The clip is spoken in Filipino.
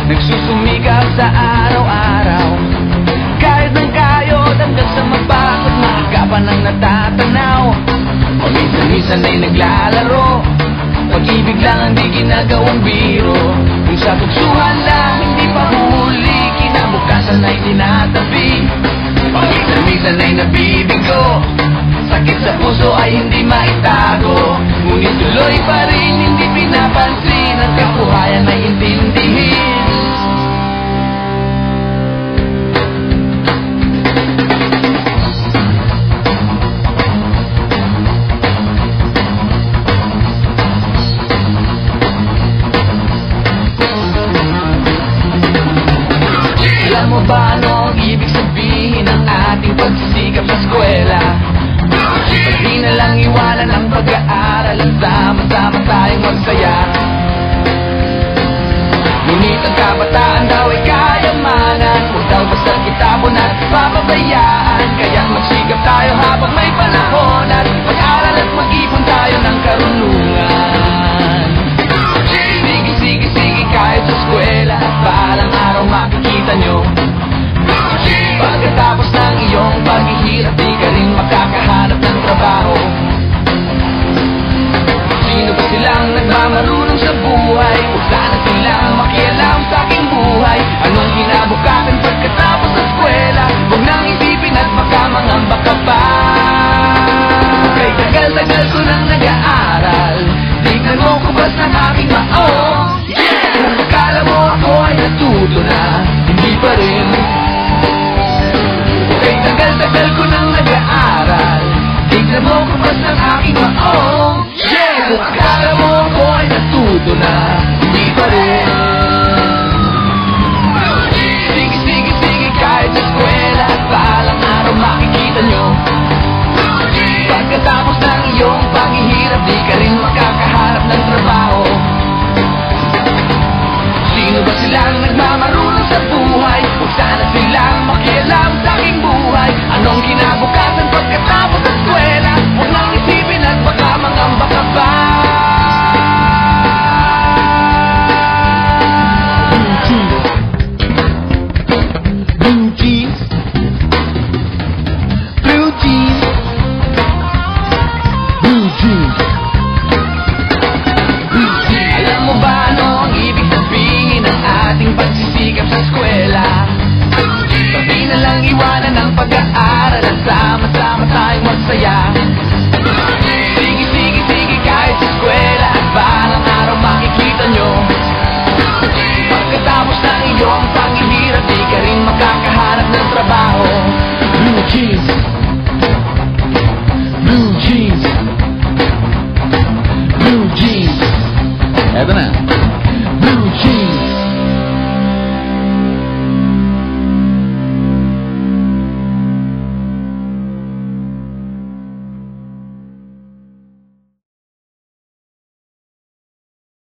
nagsusumikap sa araw-araw. Kahit ng kayod hanggang sa mabakot, maagapan ang natatanaw. Paminsan-minsan ay naglalaro, pag-ibig lang ang di ginagawang biro. Kung sa tuksuhan lang hindi pa huli, kinabukasan ay tinatabi. Paminsan-minsan ay nabibigo, sakit sa puso ay hindi maitago. Ngunit tuloy pa rin hindi pinapansin, ang kabuhayan ay intindihin. Alam mo ba ano ang ibig sabihin ng ating pagsisikap sa eskwela? Di na lang iwanan ang pag-aaral at sama-sama tayong magsaya. Ngunit ang kabataan daw ay kayamanan, huwag daw basta kitapon at papabayaan. Kaya magsikap tayo habang may panahon, at mag-aral at mag-ipon tayo ng karunungan. Sige, kahit sa eskwela, balang araw makikita nyo. Pagkatapos ng iyong paghihirap, di ka rin makakahanap ng trabaho. Sino ba silang nagmamarunong sa buhay? Huwag sana silang makialam sa aking buhay. Anong kinabukasan pagkatapos sa eskwela? Huwag nang isipin at baka mangamba ka pa. Kay tagal-tagal ko nang nag-aaral, tignan mo kubas ng aking maong. Kung akala mo ako ay natuto na, hindi pa rin. Kay tagal-tagal ko nang nag-aaral, tignan mo kubas ng aking maong. Kung akala mo ako ay natuto na, hindi pa rin. Sige, kahit sa eskwela, at balang araw makikita nyo. Pagkatapos ng iyong paghihirap, di ka rin makakahanap ng trabaho. Sino ba silang nagmamarunong sa buhay? Huwag sana silang makialam sa aking buhay. Anong kinabukasan pagkatapos sa eskwela? Huwag nang isipin at baka mangamba ka pa. Blue jeans, blue jeans, blue jeans, blue jeans. Alam mo ba ano ang ibig sabihin ng ating pagsisikap sa eskwela? Sabi na lang iwanan ang pag-aaral